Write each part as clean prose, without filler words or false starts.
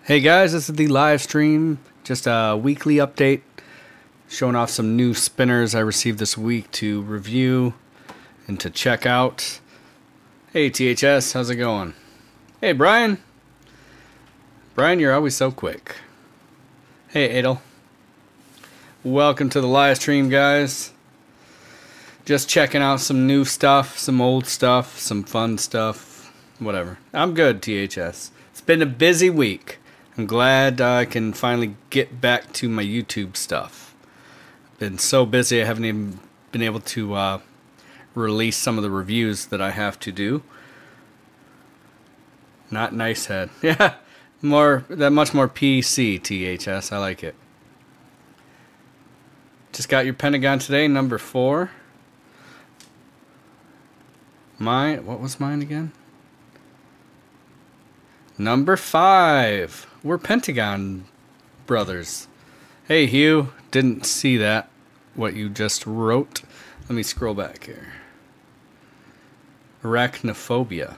Hey guys, this is the live stream, just a weekly update showing off some new spinners I received this week to review and to check out. Hey THS, how's it going? Hey Brian. Brian, you're always so quick. Hey Adel. Welcome to the live stream, guys. Just checking out some new stuff, some old stuff, some fun stuff, whatever. I'm good, THS. It's been a busy week. I'm glad I can finally get back to my YouTube stuff. Been so busy I haven't even been able to release some of the reviews that I have to do. Not nice head. Yeah, much more PC, THS. I like it. Just got your Pentagon today, number 4. What was mine again? Number 5. We're Pentagon brothers. Hey Hugh, didn't see that, what you just wrote. Let me scroll back here. Arachnophobia.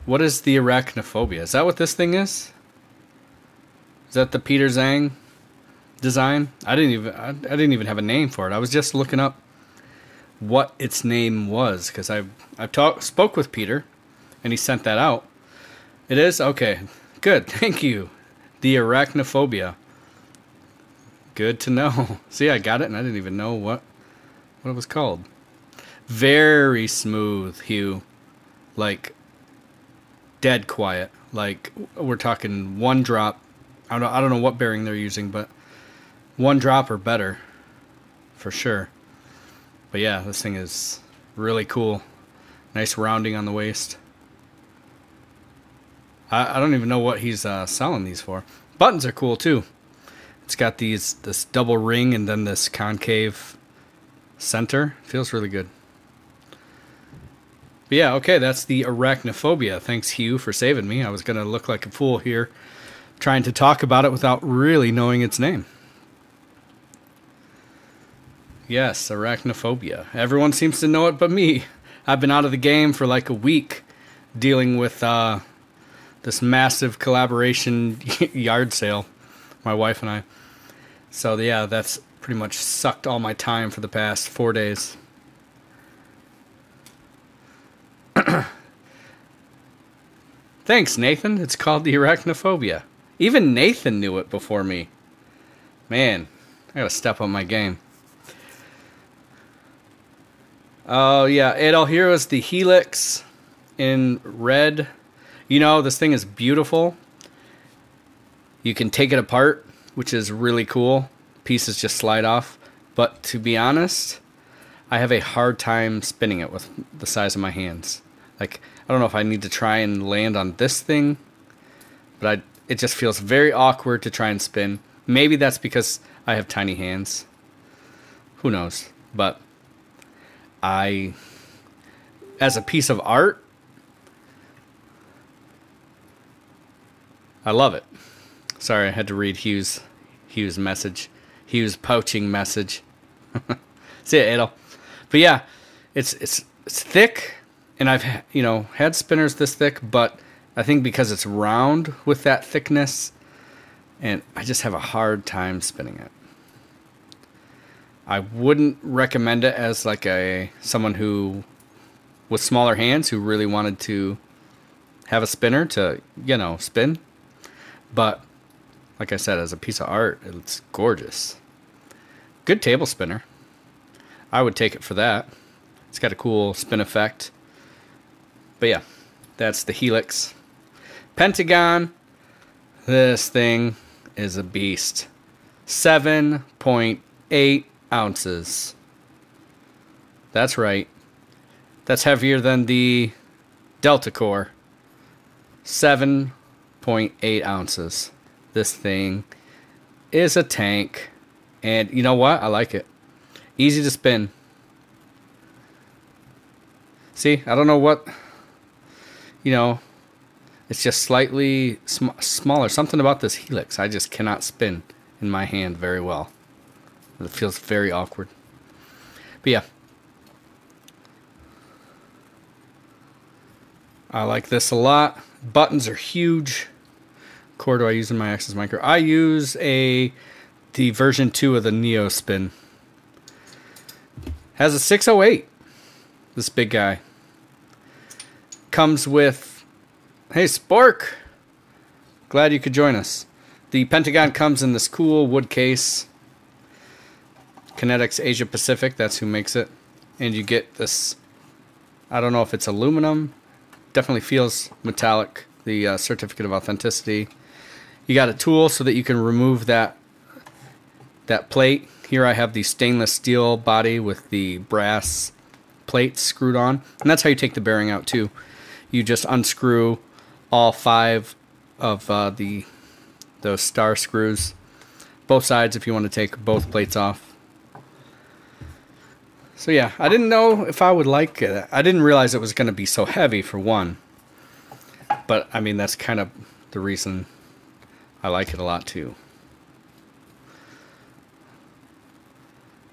What is the arachnophobia? Is that what this thing is? Is that the Peter Zhang design? I didn't even have a name for it. I was just looking up what its name was because I spoke with Peter and he sent that out. It is? Okay. Good. Thank you. The arachnophobia. Good to know. See, I got it and I didn't even know what it was called. Very smooth, Hugh. Like dead quiet. Like we're talking 1 drop. I don't know what bearing they're using, but 1 drop or better for sure. But yeah, this thing is really cool. Nice rounding on the waist. I don't even know what he's selling these for. Buttons are cool too. It's got this double ring and then this concave center. Feels really good. But yeah, okay, that's the arachnophobia. Thanks Hugh for saving me. I was gonna look like a fool here trying to talk about it without really knowing its name. Yes, arachnophobia. Everyone seems to know it but me. I've been out of the game for like a week dealing with this massive collaboration yard sale, my wife and I. So yeah, that's pretty much sucked all my time for the past 4 days. Thanks, Nathan. It's called the arachnophobia. Even Nathan knew it before me. Man, I gotta step up my game. Oh yeah, Adel, here is the Helix in red. You know, this thing is beautiful. You can take it apart, which is really cool. Pieces just slide off. But to be honest, I have a hard time spinning it with the size of my hands. Like, I don't know if I need to try and land on this thing, but it just feels very awkward to try and spin. Maybe that's because I have tiny hands. Who knows? But as a piece of art, I love it. Sorry, I had to read Hugh's message. Hugh's poaching message. See ya, Adel. But yeah, it's thick, and I've had spinners this thick, but I think because it's round with that thickness, and I just have a hard time spinning it. I wouldn't recommend it as like someone who with smaller hands who really wanted to have a spinner to spin. But, like I said, as a piece of art, it's gorgeous. Good table spinner. I would take it for that. It's got a cool spin effect. But yeah, that's the Helix. Pentagon. This thing is a beast. 7.8 ounces. That's right. That's heavier than the Delta Core. 7.8 ounces. This thing is a tank. And you know what? I like it. Easy to spin. See, I don't know what, it's just slightly smaller. Something about this Helix. I just cannot spin in my hand very well. It feels very awkward. But yeah. I like this a lot. Buttons are huge. core do I use in my Axis Micro? I use the version 2 of the Neospin. Has a 608. This big guy. Comes with... Hey, Spork! Glad you could join us. The Pentagon comes in this cool wood case. Kinetics Asia Pacific, that's who makes it. And you get this... I don't know if it's aluminum. Definitely feels metallic. The certificate of authenticity. You got a tool so that you can remove that plate. Here I have the stainless steel body with the brass plates screwed on. And that's how you take the bearing out too. You just unscrew all 5 of those star screws. Both sides if you want to take both plates off. So yeah, I didn't know if I would like it. I didn't realize it was going to be so heavy for one. But I mean, that's kind of the reason I like it a lot too.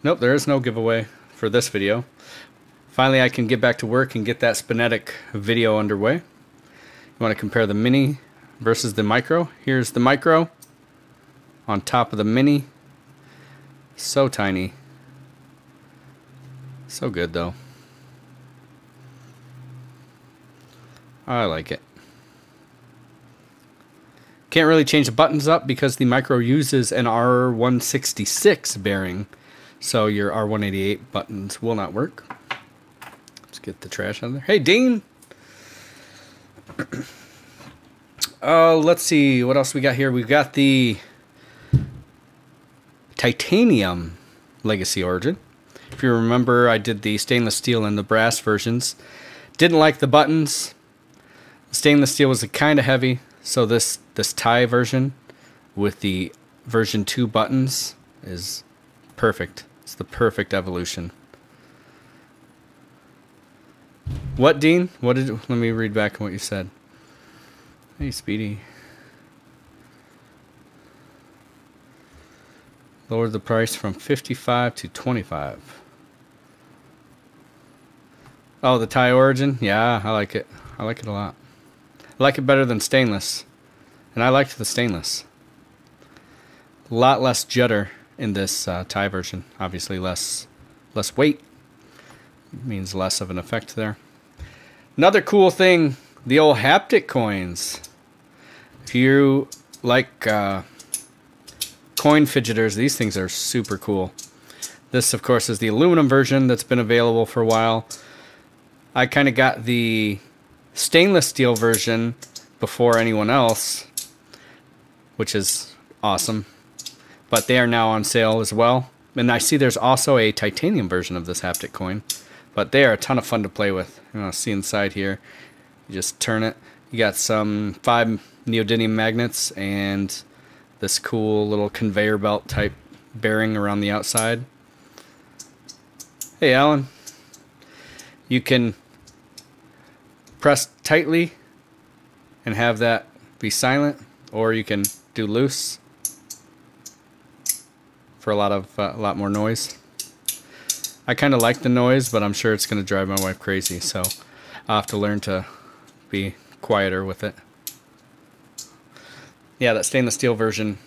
Nope, there is no giveaway for this video. Finally, I can get back to work and get that Spinetic video underway. You want to compare the Mini versus the Micro. Here's the Micro on top of the Mini. So tiny. So good though. I like it. Can't really change the buttons up because the Micro uses an R166 bearing. So your R188 buttons will not work. Let's get the trash out of there. Hey, Dean! Let's see what else we got here. We've got the Titanium Legacy Origin. If you remember, I did the stainless steel and the brass versions. Didn't like the buttons. The stainless steel was kind of heavy, so this tie version with the version 2 buttons is perfect. It's the perfect evolution. What, Dean? What did? Let me read back what you said. Hey, Speedy. Lowered the price from 55 to 25. Oh, the tie origin? Yeah, I like it. I like it a lot. I like it better than stainless. And I liked the stainless. A lot less judder in this tie version. Obviously less weight. Means less of an effect there. Another cool thing, the old haptic coins. If you like coin fidgeters, these things are super cool. This, of course, is the aluminum version that's been available for a while. I kind of got the stainless steel version before anyone else, which is awesome. But they are now on sale as well. And I see there's also a titanium version of this haptic coin. But they are a ton of fun to play with. You know, see inside here. You just turn it. You got some 5 neodymium magnets and this cool little conveyor belt type bearing around the outside. Hey, Alan. You can press tightly and have that be silent, or you can do loose for a lot more noise. I kind of like the noise, but I'm sure it's going to drive my wife crazy, so I'll have to learn to be quieter with it. Yeah, that stainless steel version,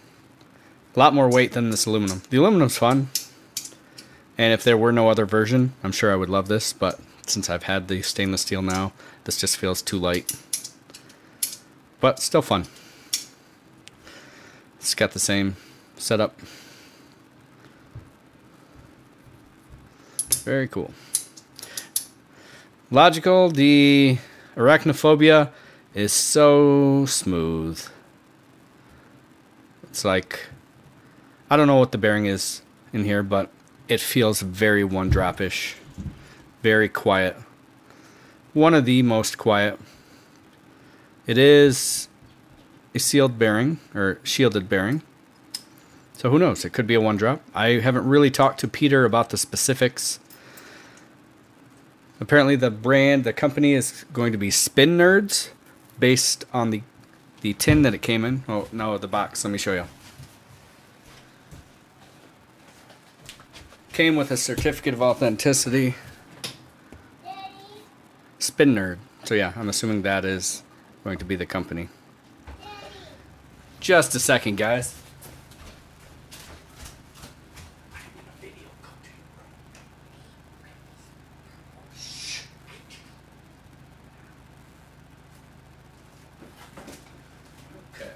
a lot more weight than this aluminum. The aluminum's fun, and if there were no other version, I'm sure I would love this, but since I've had the stainless steel now, this just feels too light. But still fun. It's got the same setup. Very cool. Logical, the Arachnophobia is so smooth. It's like, I don't know what the bearing is in here, but it feels very one-drop-ish. Very quiet. One of the most quiet. It is a sealed bearing, or shielded bearing. So who knows? It could be a one-drop. I haven't really talked to Peter about the specifics. Apparently the company is going to be Spin Nerds, based on the tin that it came in. Oh, no, the box. Let me show you. Came with a certificate of authenticity. Spin Nerd. So yeah, I'm assuming that is going to be the company. Just a second, guys. Okay.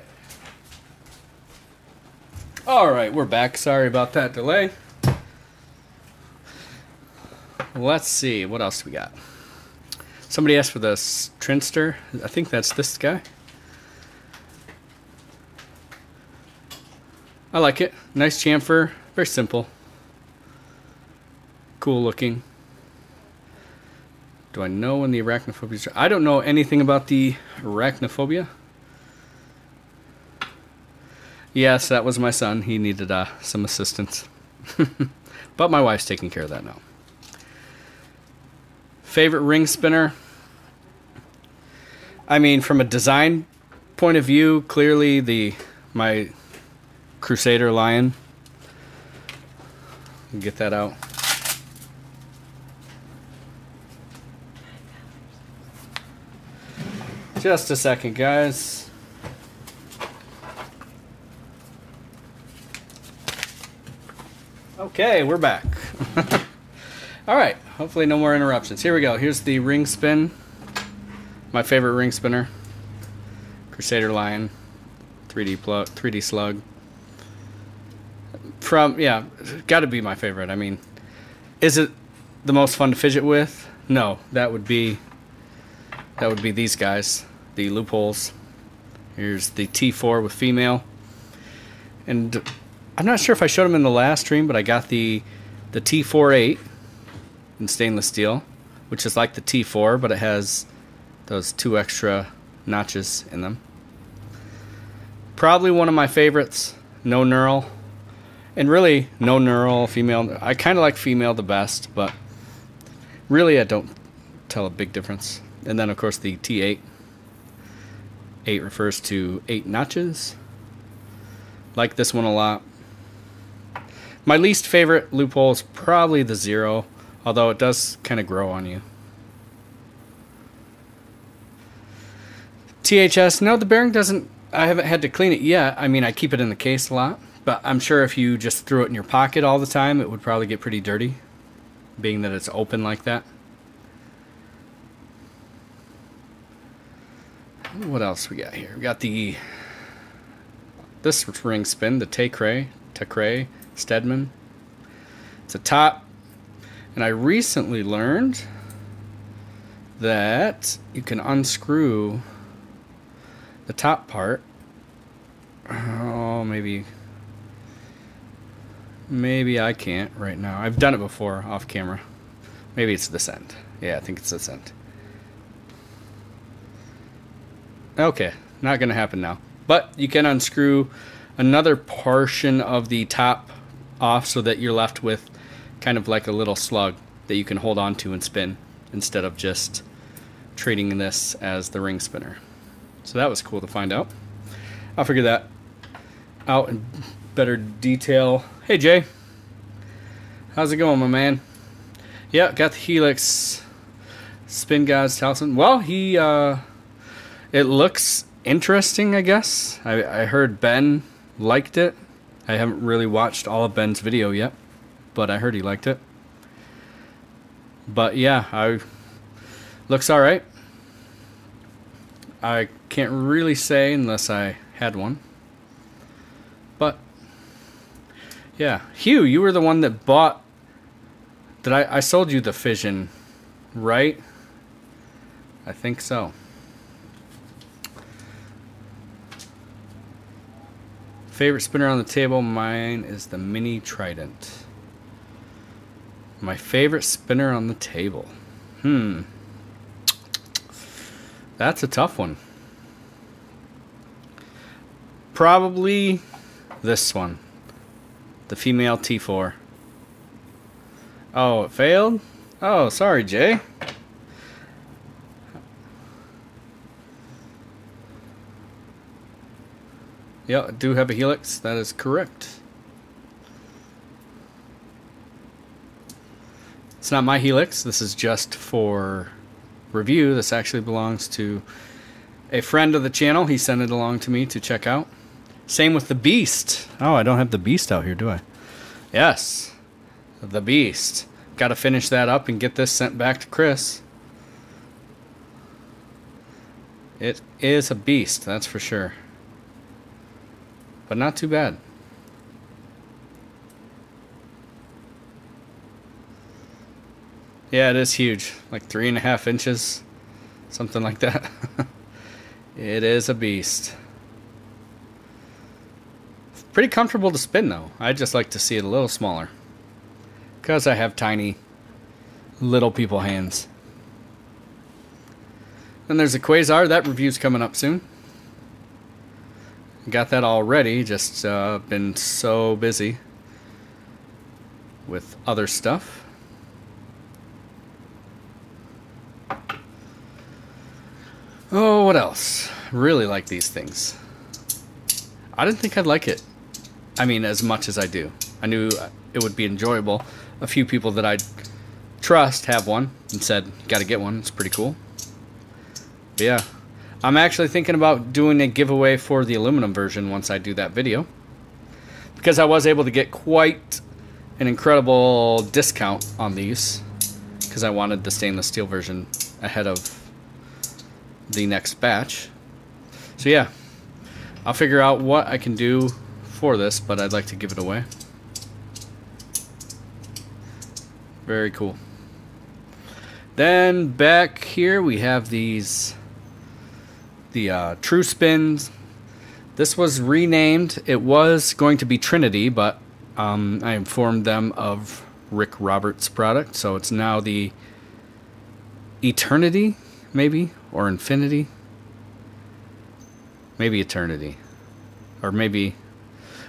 All right, we're back. Sorry about that delay. Let's see, what else do we got? Somebody asked for the Trinster. I think that's this guy. I like it. Nice chamfer. Very simple. Cool looking. Do I know when the arachnophobia? I don't know anything about the arachnophobia. Yes, that was my son. He needed some assistance. But my wife's taking care of that now. Favorite ring spinner? I mean, from a design point of view, clearly my Crusader Lion. Get that out. Just a second, guys. Okay, we're back. All right, hopefully no more interruptions. Here we go. Here's the ring spin. My favorite ring spinner. Crusader Lion. 3D slug. Yeah, got to be my favorite. I mean, is it the most fun to fidget with? No, that would be these guys, the loopholes. Here's the T4 with female. And I'm not sure if I showed them in the last stream, but I got the T48 in stainless steel, which is like the T4, but it has those 2 extra notches in them. Probably one of my favorites, no knurl. And really, no knurl, female. I kind of like female the best, but really I don't tell a big difference. And then, of course, the T8. 8 refers to 8 notches. Like this one a lot. My least favorite loophole is probably the 0, although it does kind of grow on you. THS, no, the bearing doesn't, I haven't had to clean it yet. I mean, I keep it in the case a lot, but I'm sure if you just threw it in your pocket all the time, it would probably get pretty dirty, being that it's open like that. What else we got here? We got this ring spin, the Tecray Steadman. It's a top, and I recently learned that you can unscrew the top part. Oh, maybe I can't right now. I've done it before off camera. Maybe it's this end. Yeah, I think it's this end. Okay, not gonna happen now. But you can unscrew another portion of the top off so that you're left with kind of like a little slug that you can hold on to and spin instead of just treating this as the ring spinner. So that was cool to find out. I'll figure that out in better detail. Hey Jay, how's it going, my man? Yeah, got the Helix Spin God's Talisman. Well, it looks interesting, I guess. I heard Ben liked it. I haven't really watched all of Ben's video yet, but I heard he liked it. But yeah, looks alright. I can't really say unless I had one. But yeah, Hugh, you were the one that bought. I sold you the Fission, right? I think so. Favorite spinner on the table, mine is the Mini Trident. My favorite spinner on the table. That's a tough one. Probably this one. The female T4. Oh, it failed? Oh, sorry, Jay. Yeah, I do have a Helix. That is correct. It's not my Helix. This is just for review. This actually belongs to a friend of the channel. He sent it along to me to check out. Same with the Beast. Oh, I don't have the Beast out here, do I? Yes. The Beast. Got to finish that up and get this sent back to Chris. It is a beast, that's for sure. But not too bad. Yeah, it is huge. Like 3.5 inches. Something like that. It is a beast. Pretty comfortable to spin though. I'd just like to see it a little smaller. Because I have tiny little people hands. Then there's a Quasar. That review's coming up soon. Got that all ready. Just been so busy with other stuff. Oh, what else? Really like these things. I didn't think I'd like it. I mean, as much as I do. I knew it would be enjoyable. A few people that I trust have one and said, gotta get one. It's pretty cool. But yeah. I'm actually thinking about doing a giveaway for the aluminum version once I do that video. Because I was able to get quite an incredible discount on these. Because I wanted the stainless steel version ahead of the next batch. So yeah. I'll figure out what I can do for this, but I'd like to give it away. Very cool. Then back here we have these, the True Spins. This was renamed. It was going to be Trinity, but I informed them of Rick Roberts' product, so it's now the Eternity, maybe, or Infinity. Maybe Eternity. Or maybe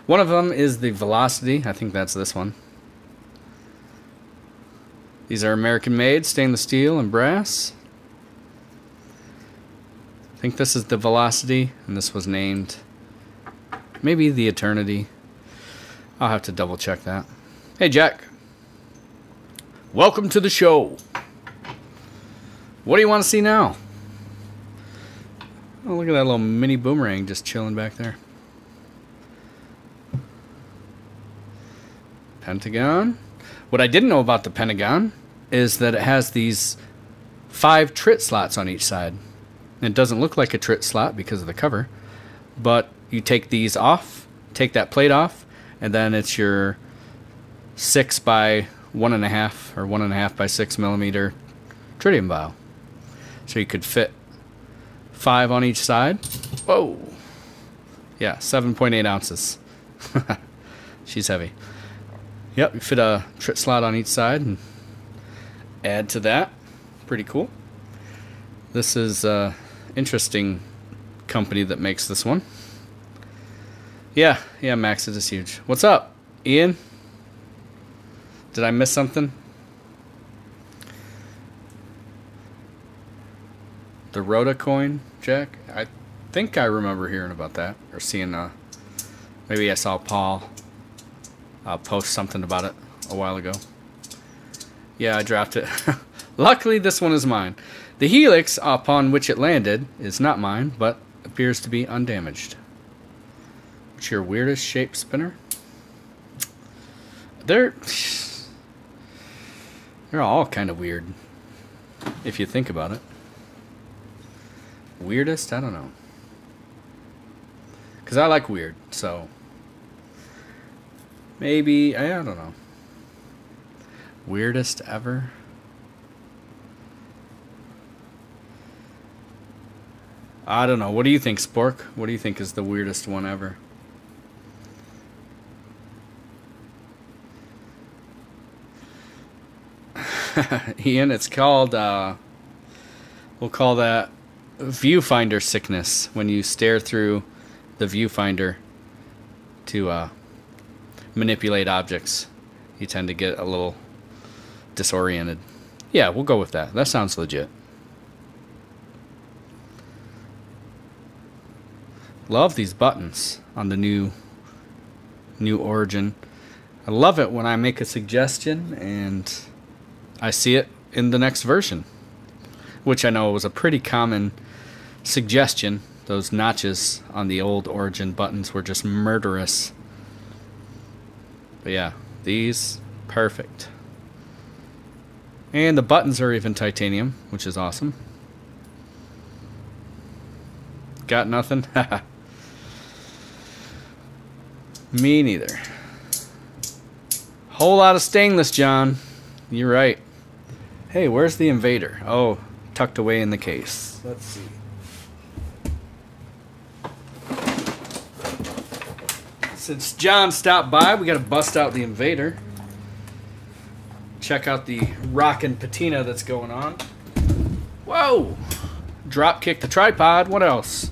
one of them is the Velocity. I think that's this one. These are American made, stainless steel and brass. I think this is the Velocity, and this was named maybe the Eternity. I'll have to double check that. Hey Jack. Welcome to the show. What do you want to see now? Oh, look at that little mini boomerang just chilling back there. Pentagon. What I didn't know about the Pentagon is that it has these 5 trit slots on each side. It doesn't look like a trit slot because of the cover, but you take these off, take that plate off, and then it's your 6 by 1.5 or 1.5 by 6 millimeter tritium vial. So you could fit 5 on each side. Whoa. Yeah, 7.8 ounces. She's heavy. Yep, you fit a trit slot on each side and add to that. Pretty cool. This is an interesting company that makes this one. Yeah, Max, it is huge. What's up, Ian? Did I miss something? The Rhoda coin, Jack? I think I remember hearing about that. Or seeing, maybe I saw Paul post something about it a while ago. Yeah, I drafted it. Luckily, this one is mine. The Helix upon which it landed is not mine, but appears to be undamaged. What's your weirdest shape spinner? They're all kind of weird, if you think about it. Weirdest? I don't know. Because I like weird, so maybe, I don't know. Weirdest ever? I don't know. What do you think, Spork? What do you think is the weirdest one ever? Ian, it's called, we'll call that viewfinder sickness. When you stare through the viewfinder to manipulate objects, you tend to get a little disoriented. Yeah, we'll go with that. That sounds legit. Love these buttons on the new Origin. I love it when I make a suggestion and I see it in the next version, which I know was a pretty common suggestion Those notches on the old Origin buttons were just murderous. But yeah, these, perfect. And the buttons are even titanium, which is awesome. Got nothing? Me neither. Whole lot of stainless, John. You're right. Hey, where's the Invader? Oh, tucked away in the case. Let's see. Since John stopped by, we got to bust out the Invader. Check out the rockin' patina that's going on. Whoa! Drop kick the tripod. What else?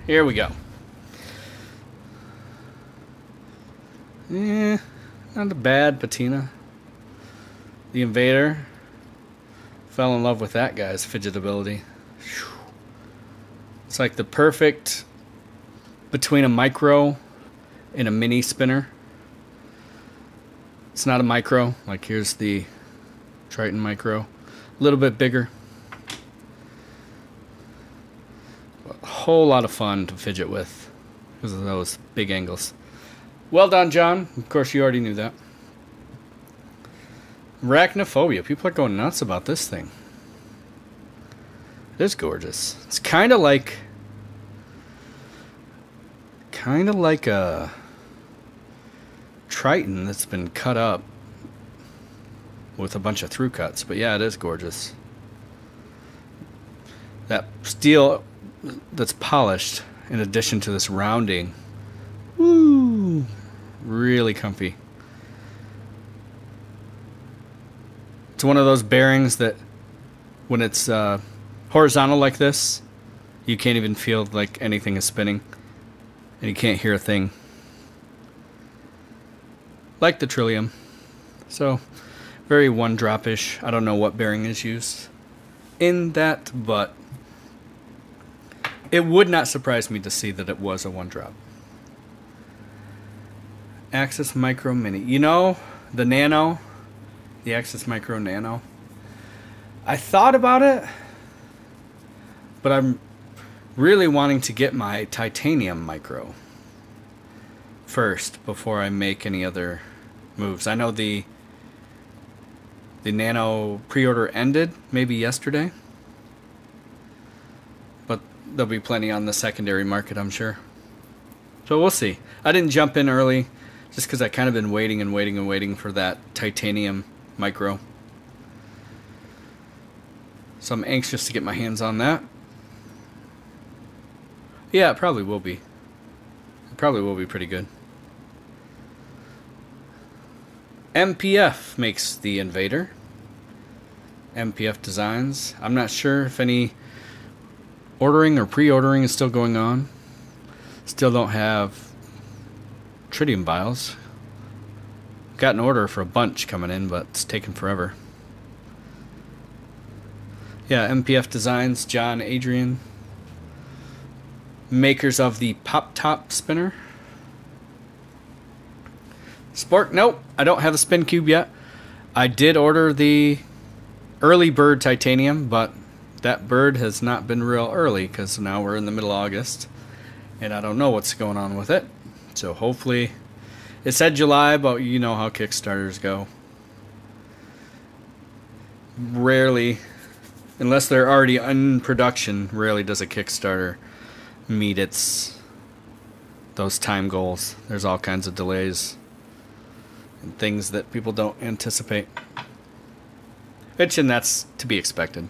Here we go. Not a bad patina. The Invader. Fell in love with that guy's fidget ability. It's like the perfect between a micro and a mini spinner. It's not a micro. Like here's the Triton micro. A little bit bigger. A whole lot of fun to fidget with because of those big angles. Well done, John. Of course, you already knew that. Arachnophobia. People are going nuts about this thing. It is gorgeous. It's kind of like a Triton that's been cut up with a bunch of through cuts. But yeah, it is gorgeous. That steel that's polished in addition to this rounding. Woo! Really comfy. It's one of those bearings that when it's horizontal like this, you can't even feel like anything is spinning. And you can't hear a thing. Like the Tritium. So, very one-drop-ish. I don't know what bearing is used in that, but it would not surprise me to see that it was a one-drop. Axis Micro Mini. You know, the Nano, the Axis Micro Nano. I thought about it, but I'm really wanting to get my titanium micro first before I make any other moves. I know the Nano pre-order ended maybe yesterday, but there'll be plenty on the secondary market, I'm sure. So we'll see. I didn't jump in early just because I kind of been waiting and waiting and waiting for that titanium micro. So I'm anxious to get my hands on that. Yeah, it probably will be. It probably will be pretty good. MPF makes the Invader. MPF Designs. I'm not sure if any ordering or pre-ordering is still going on. Still don't have Tritium vials. Got an order for a bunch coming in, but it's taking forever. Yeah, MPF Designs, John, Adrian. Makers of the Pop Top Spinner. Spork, nope, I don't have the spin cube yet. I did order the early bird titanium, but that bird has not been real early because now we're in the middle of August and I don't know what's going on with it. So hopefully, it said July, but you know how Kickstarters go. Rarely, unless they're already in production, rarely does a Kickstarter meet those time goals. There's all kinds of delays and things that people don't anticipate, and that's to be expected.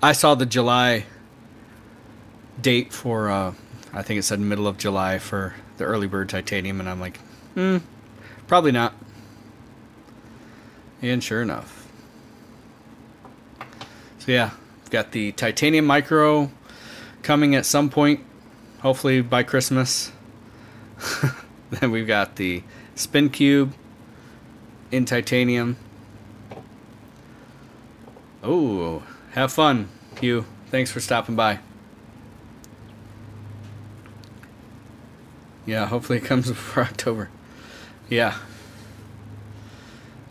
I saw the July date for I think it said middle of July for the early bird titanium, and I'm like, probably not. And sure enough. So yeah, I've got the titanium micro coming at some point, hopefully by Christmas. Then we've got the spin cube in titanium. Oh, have fun, Hugh. Thanks for stopping by. Yeah, hopefully it comes before October. Yeah.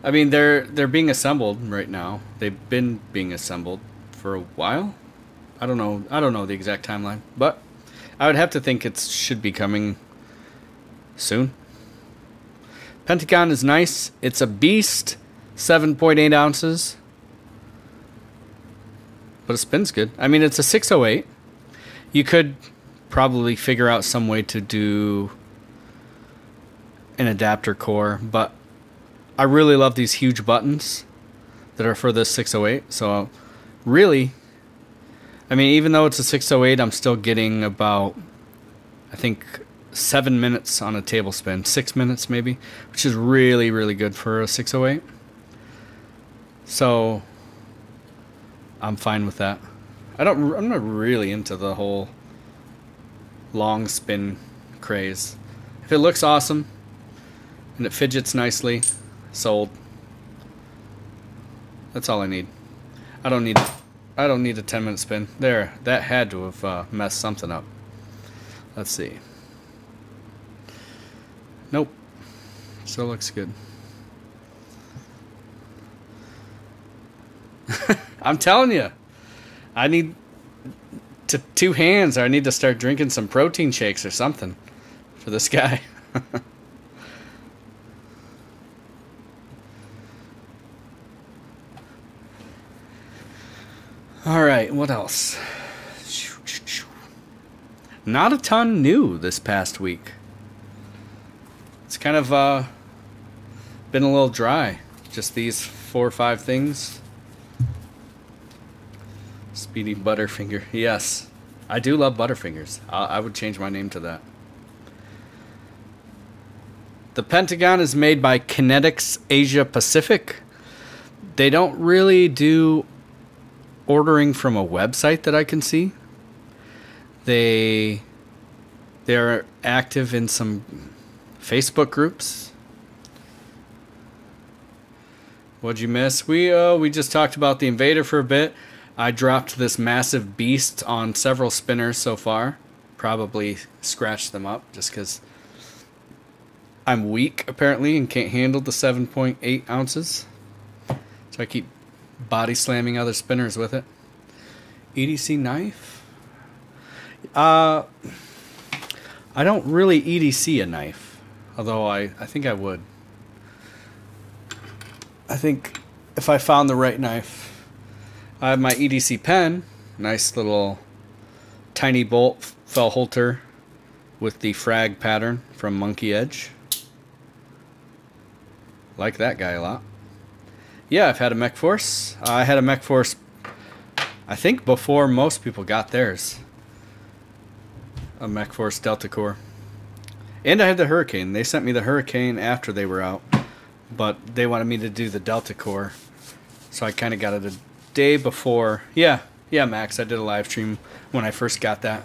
I mean, they're being assembled right now. They've been being assembled for a while, I don't know. I don't know the exact timeline, but I would have to think it should be coming soon. Pentagon is nice. It's a beast, 7.8 ounces, but it spins good. I mean, it's a 608. You could probably figure out some way to do an adapter core, but I really love these huge buttons that are for this 608. So really, I mean, even though it's a 608, I'm still getting about, I think, 7 minutes on a table spin. 6 minutes maybe, which is really, really good for a 608. So I'm fine with that. I'm not really into the whole long spin craze. If it looks awesome and it fidgets nicely, sold. That's all I need. I don't need a 10-minute spin. There, that had to have messed something up. Let's see. Nope. Still looks good. I'm telling you, I need two hands, or I need to start drinking some protein shakes or something for this guy. All right, what else? Not a ton new this past week. It's kind of been a little dry. Just these 4 or 5 things. Speedy Butterfinger. Yes, I do love Butterfingers. I would change my name to that. The Pentagon is made by Kinetics Asia Pacific. They don't really do ordering from a website that I can see. They're active in some Facebook groups. What'd you miss? We just talked about the Invader for a bit. I dropped this massive beast on several spinners so far. Probably scratched them up just because I'm weak apparently and can't handle the 7.8 ounces. So I keep body slamming other spinners with it. EDC knife? I don't really EDC a knife, although I think I would. I think if I found the right knife. I have my EDC pen, nice little tiny bolt fell holder with the frag pattern from Monkey Edge. Like that guy a lot. Yeah, I've had a Mech Force. I had a Mech Force, I think, before most people got theirs. A Mech Force Delta Core. And I had the Hurricane. They sent me the Hurricane after they were out. But they wanted me to do the Delta Core. So I kind of got it a day before. Yeah, Max, I did a live stream when I first got that.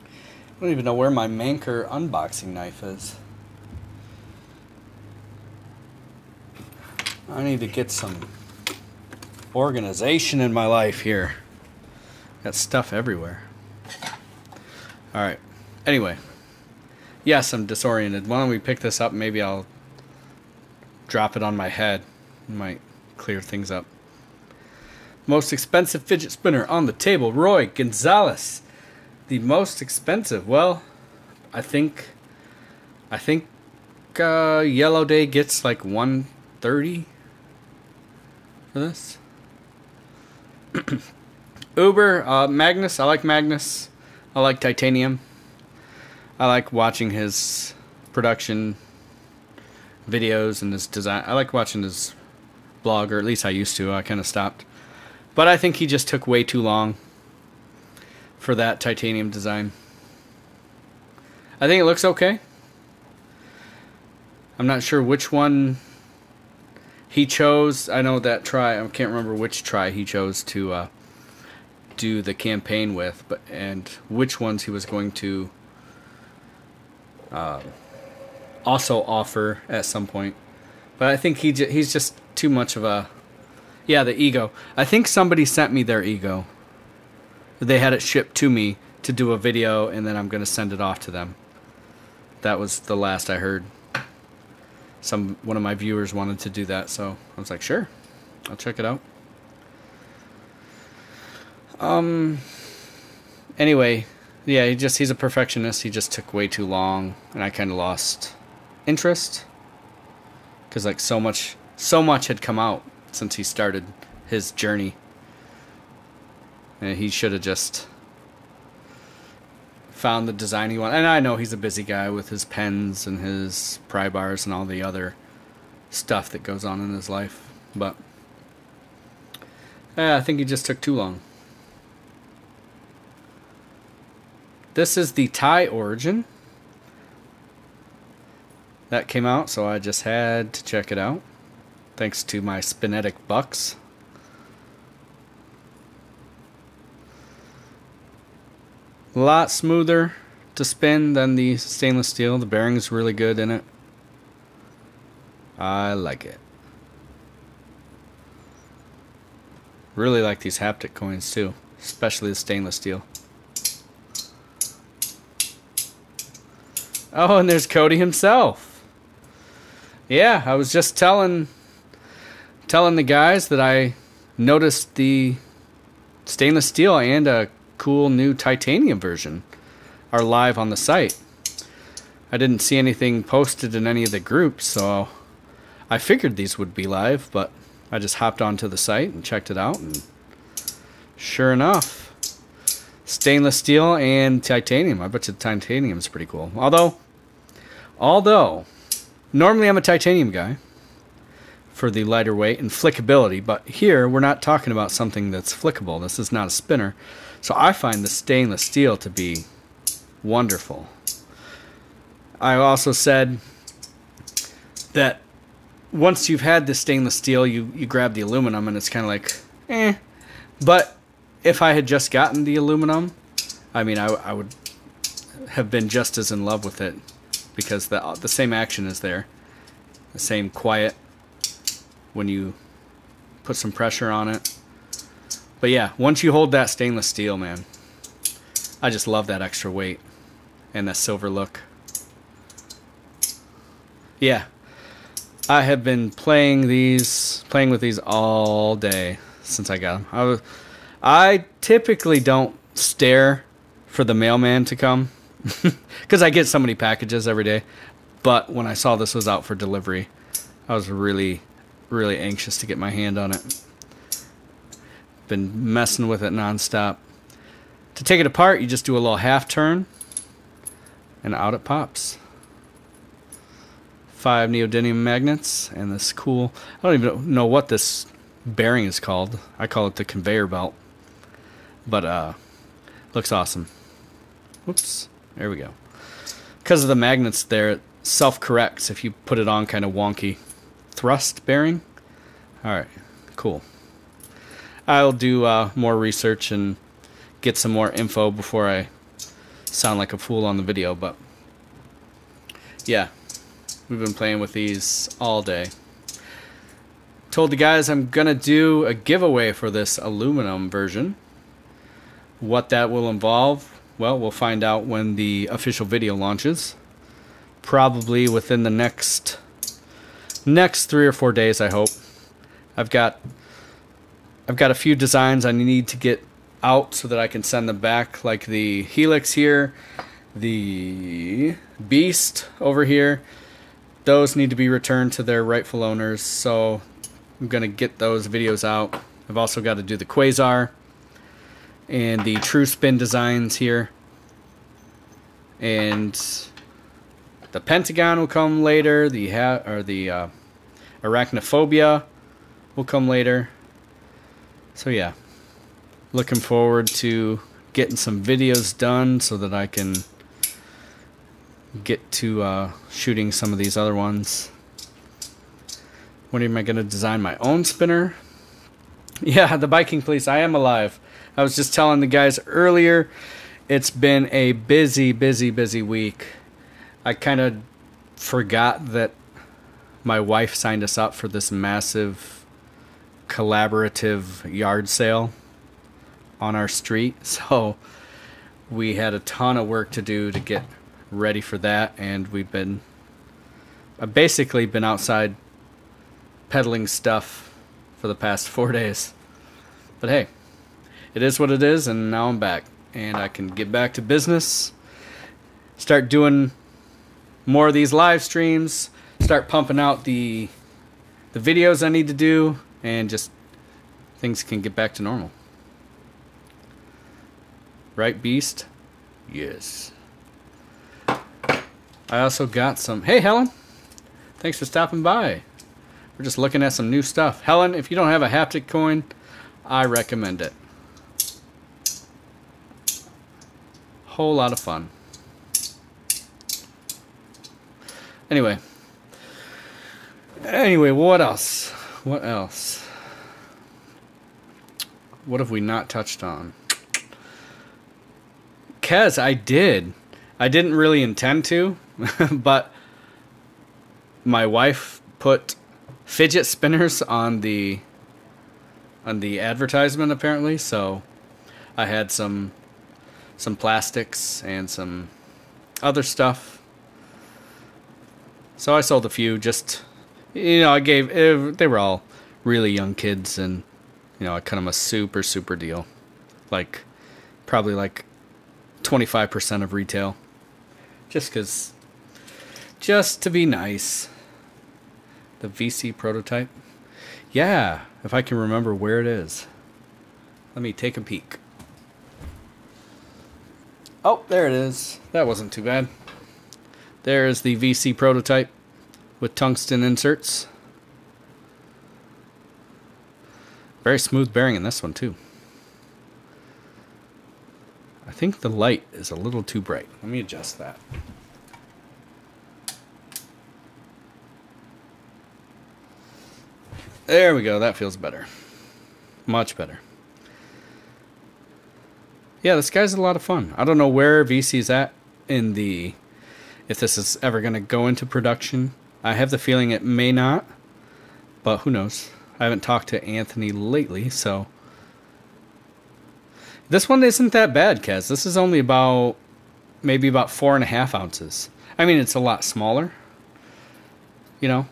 I don't even know where my Manker unboxing knife is. I need to get some organization in my life here. Got stuff everywhere. Alright. Anyway. Yes, I'm disoriented. Why don't we pick this up? Maybe I'll drop it on my head. Might clear things up. Most expensive fidget spinner on the table. Roy Gonzalez. The most expensive. Well, I think Yellow Day gets like $130 for this. Uber, Magnus. I like Magnus. I like Titanium. I like watching his production videos and his design. I like watching his blog, or at least I used to. I kind of stopped. But I think he just took way too long for that Titanium design. I think it looks okay. I'm not sure which one he chose. I know that try. I can't remember which try he chose to do the campaign with, and which ones he was going to also offer at some point. But I think he's just too much of a... Yeah, the ego. I think somebody sent me their ego. They had it shipped to me to do a video, and then I'm going to send it off to them. That was the last I heard. One of my viewers wanted to do that, so I was like, sure, I'll check it out. Anyway, yeah, he's a perfectionist. He just took way too long, and I kind of lost interest because like so much had come out since he started his journey, and he should have just found the design he wanted. And I know he's a busy guy with his pens and his pry bars and all the other stuff that goes on in his life, but I think he just took too long. This is the Thai origin that came out, so I just had to check it out. Thanks to my spinetic bucks. A lot smoother to spin than the stainless steel. The bearing's really good in it. I like it. Really like these haptic coins too, especially the stainless steel. Oh, and there's Cody himself. Yeah, I was just telling the guys that I noticed the stainless steel and a cool new titanium version are live on the site. I didn't see anything posted in any of the groups, so I figured these would be live, but I just hopped onto the site and checked it out, and sure enough, stainless steel and titanium. I bet you the titanium's pretty cool. Although, normally I'm a titanium guy for the lighter weight and flickability, but here we're not talking about something that's flickable. This is not a spinner. So I find the stainless steel to be wonderful. I also said that once you've had the stainless steel, you grab the aluminum and it's kind of like, eh. But if I had just gotten the aluminum, I mean, I would have been just as in love with it because the same action is there. The same quiet when you put some pressure on it. But yeah, once you hold that stainless steel, man, I just love that extra weight and that silver look. Yeah, I have been playing with these all day since I got them. I typically don't stare for the mailman to come because I get so many packages every day. But when I saw this was out for delivery, I was really, really anxious to get my hand on it. Been messing with it nonstop. To take it apart, you just do a little half turn, and out it pops. 5 neodymium magnets, and this cool, I don't even know what this bearing is called. I call it the conveyor belt. But looks awesome. Whoops, there we go. Because of the magnets there, it self-corrects if you put it on kind of wonky. Thrust bearing. Alright, cool. I'll do more research and get some more info before I sound like a fool on the video, but yeah, we've been playing with these all day. Told the guys I'm gonna do a giveaway for this aluminum version. What that will involve, well, we'll find out when the official video launches. Probably within the next 3 or 4 days, I hope. I've got a few designs I need to get out so that I can send them back, like the Helix here, the Beast over here. Those need to be returned to their rightful owners, so I'm going to get those videos out. I've also got to do the Quasar and the True Spin designs here. And the Pentagon will come later, the Arachnophobia will come later. So yeah, looking forward to getting some videos done so that I can get to shooting some of these other ones. When am I going to design my own spinner? Yeah, the biking police, I am alive. I was just telling the guys earlier, it's been a busy week. I kind of forgot that my wife signed us up for this massive collaborative yard sale on our street, so we had a ton of work to do to get ready for that, and I've basically been outside peddling stuff for the past 4 days. But hey, it is what it is, and now I'm back. And I can get back to business, start doing more of these live streams, start pumping out the videos I need to do, and just things can get back to normal. Right, Beast? Yes. I also got some... Hey, Helen! Thanks for stopping by. We're just looking at some new stuff. Helen, if you don't have a Haptic coin, I recommend it. Whole lot of fun. Anyway, what else? What else? What have we not touched on? Kez, I did. I didn't really intend to, but my wife put fidget spinners on the advertisement apparently, so I had some plastics and some other stuff. So I sold a few, just, you know, they were all really young kids, and, you know, I cut them a super deal. Like, probably like 25% of retail. Just to be nice. The VC prototype. Yeah, if I can remember where it is. Let me take a peek. Oh, there it is. That wasn't too bad. There's the VC prototype with tungsten inserts. Very smooth bearing in this one too. I think the light is a little too bright. Let me adjust that. There we go. That feels better. Much better. Yeah, this guy's a lot of fun. I don't know where VC's at in the... if this is ever going to go into production. I have the feeling it may not, but who knows. I haven't talked to Anthony lately, so... This one isn't that bad, Kaz. This is only about... maybe about 4.5 ounces. I mean, it's a lot smaller. You know?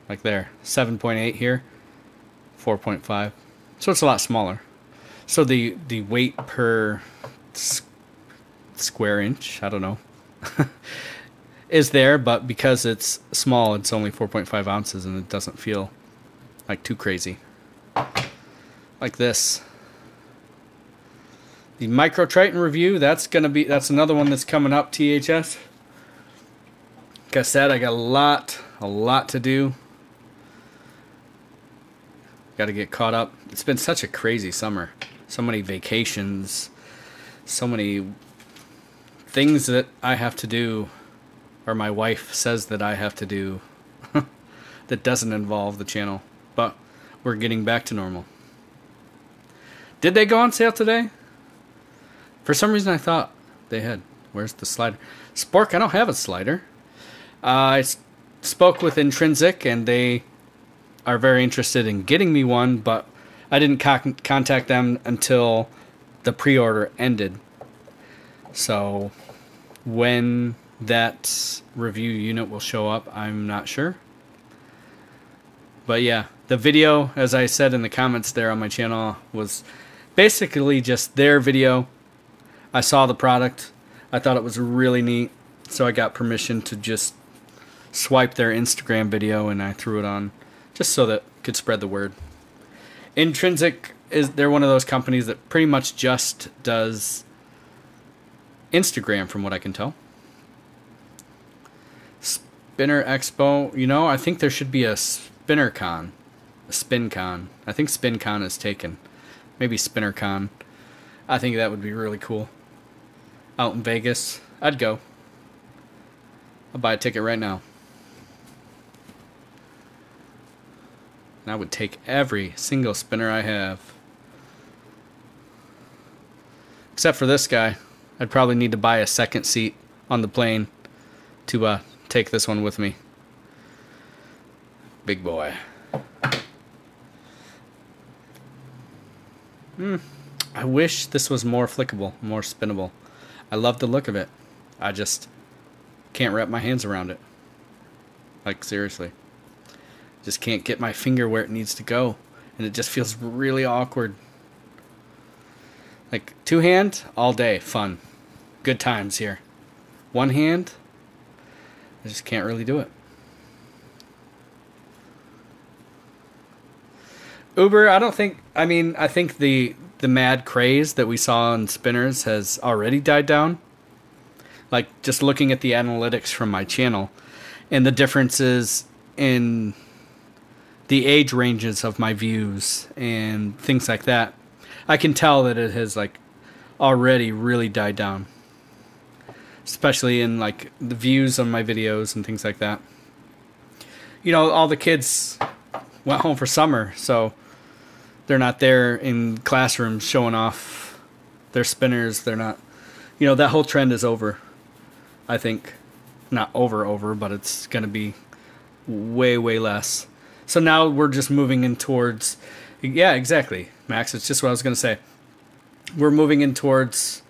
Like there. 7.8 here. 4.5. So it's a lot smaller. So the weight per square inch, I don't know, is there, but because it's small, it's only 4.5 ounces, and it doesn't feel like too crazy. Like this. The Micro Triton review, that's another one that's coming up, THS. Like I said, I got a lot to do. Got to get caught up. It's been such a crazy summer. So many vacations, so many things that I have to do, or my wife says that I have to do, that doesn't involve the channel. But we're getting back to normal. Did they go on sale today? For some reason I thought they had. Where's the slider? Spork, I don't have a slider. I spoke with Intrinsic, and they are very interested in getting me one, but I didn't contact them until the pre-order ended. So when that review unit will show up, I'm not sure. But yeah, the video, as I said in the comments there on my channel, was basically just their video. I saw the product. I thought it was really neat, so I got permission to just swipe their Instagram video, and I threw it on just so that it could spread the word. Intrinsic, they're one of those companies that pretty much just does Instagram, from what I can tell. Spinner Expo, you know, I think there should be a Spinner Con, a Spin Con. I think Spin Con is taken. Maybe Spinner Con. I think that would be really cool. Out in Vegas, I'd go. I'll buy a ticket right now. And I would take every single spinner I have. Except for this guy. I'd probably need to buy a second seat on the plane to take this one with me. Big boy. I wish this was more flickable, more spinnable. I love the look of it. I just can't wrap my hands around it. Like, seriously. Just can't get my finger where it needs to go. And it just feels really awkward. Like, two hand, all day, fun. Good times here. One hand, I just can't really do it. Uber, I don't think, I mean, I think the mad craze that we saw in spinners has already died down. Like, just looking at the analytics from my channel and the differences in the age ranges of my views and things like that, I can tell that it has, like, already really died down. Especially in, like, the views on my videos and things like that. You know, all the kids went home for summer, so they're not there in classrooms showing off their spinners. They're not, you know, that whole trend is over. I think, not over, but it's going to be way, way less. So now we're just moving in towards, yeah, exactly, Max. It's just what I was going to say. We're moving in towards,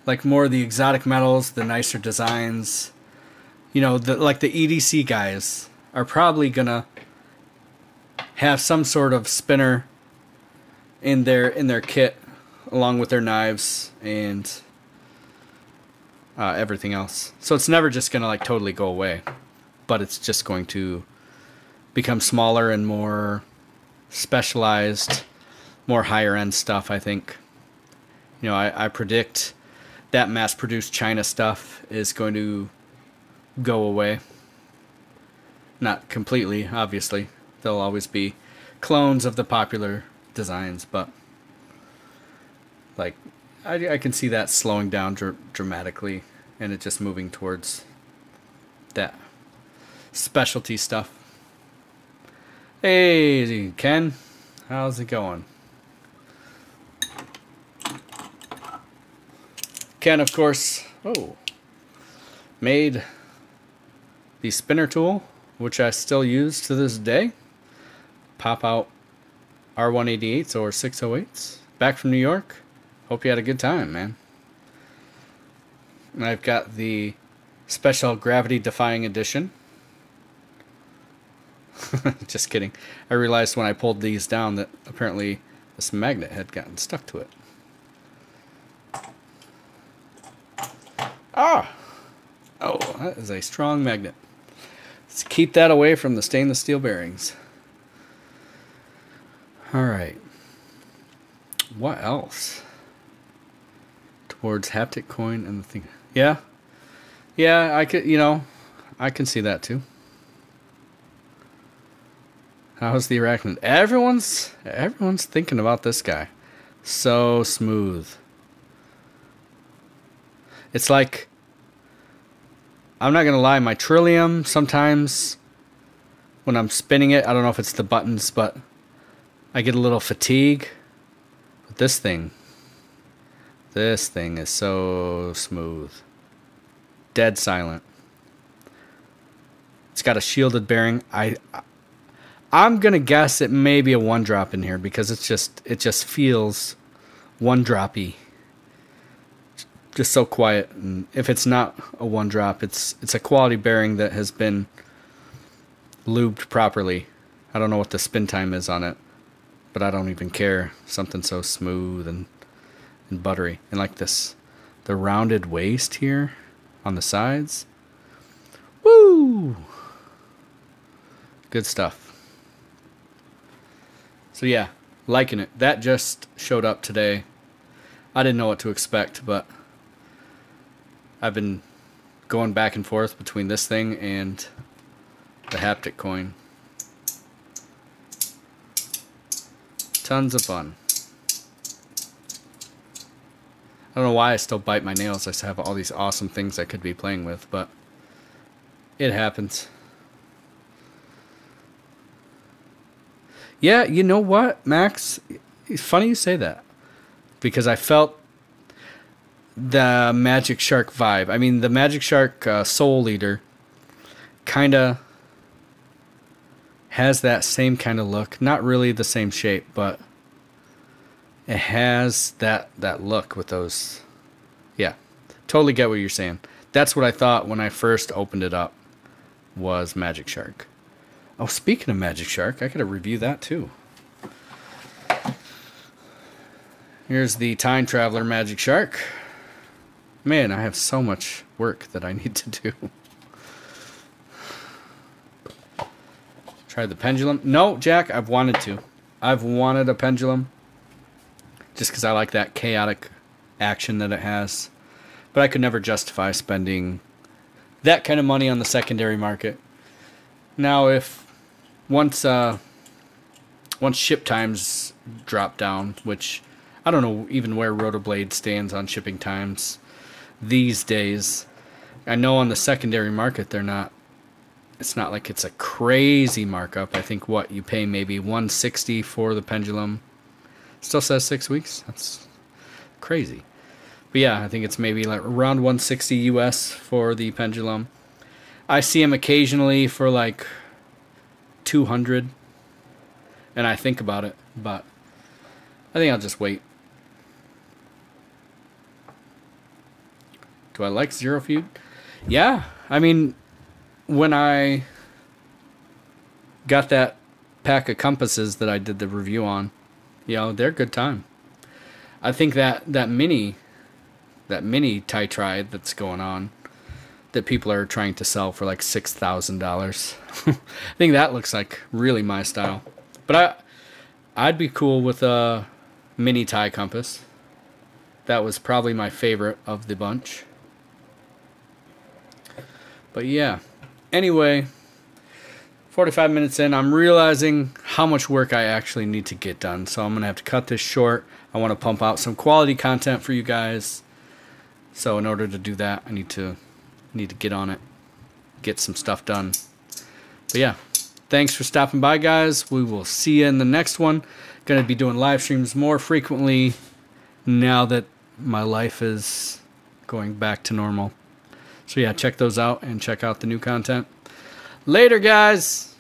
like, more of the exotic metals, the nicer designs. You know, like the EDC guys are probably going to have some sort of spinner in their kit, along with their knives and everything else. So it's never just going to, like, totally go away, but it's just going to become smaller and more specialized, more higher end stuff, I think. You know, I predict that mass-produced China stuff is going to go away. Not completely, obviously. There'll always be clones of the popular designs, but, like, I can see that slowing down dramatically, and it just moving towards that specialty stuff. Hey, Ken, how's it going? Ken, of course, made the spinner tool, which I still use to this day. Pop out R188s or 608s. Back from New York. Hope you had a good time, man. And I've got the special gravity defying edition. Just kidding. I realized when I pulled these down that apparently this magnet had gotten stuck to it. Ah! Oh, that is a strong magnet. Let's keep that away from the stainless steel bearings. Alright. What else? Towards haptic coin and the thing. Yeah. Yeah, I could, you know, I can see that too. How's the arachnid? Everyone's thinking about this guy. So smooth. It's like, I'm not gonna lie, my Tritium sometimes when I'm spinning it, I don't know if it's the buttons, but I get a little fatigue. But this thing is so smooth. Dead silent. It's got a shielded bearing. I'm gonna guess it may be a one drop in here because it just feels one droppy. Just so quiet. And if it's not a one drop, it's a quality bearing that has been lubed properly. I don't know what the spin time is on it, but I don't even care. Something so smooth and buttery. And like this, the rounded waist here on the sides. Woo! Good stuff. So yeah, liking it. That just showed up today. I didn't know what to expect, but I've been going back and forth between this thing and the haptic coin. Tons of fun. I don't know why I still bite my nails. I still have all these awesome things I could be playing with, but it happens. Yeah, you know what, Max? It's funny you say that. Because I felt the Magic Shark vibe. I mean, the Magic Shark Soul Eater kind of has that same kind of look. Not really the same shape, but it has that look with those. Yeah, totally get what you're saying. That's what I thought when I first opened it up, was Magic Shark. Oh, speaking of Magic Shark, I gotta review that too. Here's the Time Traveler Magic Shark. Man, I have so much work that I need to do. Try the pendulum. No, Jack, I've wanted to. I've wanted a pendulum. Just because I like that chaotic action that it has. But I could never justify spending that kind of money on the secondary market. Now, if once ship times drop down, which I don't know even where Rotoblade stands on shipping times these days. I know on the secondary market they're not. It's not like it's a crazy markup. I think what you pay maybe $160 for the pendulum. Still says 6 weeks. That's crazy. But yeah, I think it's maybe like around $160 US for the pendulum. I see them occasionally for like $200, and I think about it, but I think I'll just wait. Do I like Zero Feud? Yeah, I mean, when I got that pack of compasses that I did the review on, you know, they're a good time. I think that mini Titride that's going on, that people are trying to sell for like $6,000. I think that looks like really my style. But I'd be cool with a mini tie compass. That was probably my favorite of the bunch. But yeah. Anyway, 45 minutes in, I'm realizing how much work I actually need to get done. So I'm going to have to cut this short. I want to pump out some quality content for you guys. So in order to do that, I need to get on it. Get some stuff done. But yeah, thanks for stopping by, guys. We will see you in the next one. Going to be doing live streams more frequently now that my life is going back to normal. So yeah, check those out and check out the new content. Later, guys.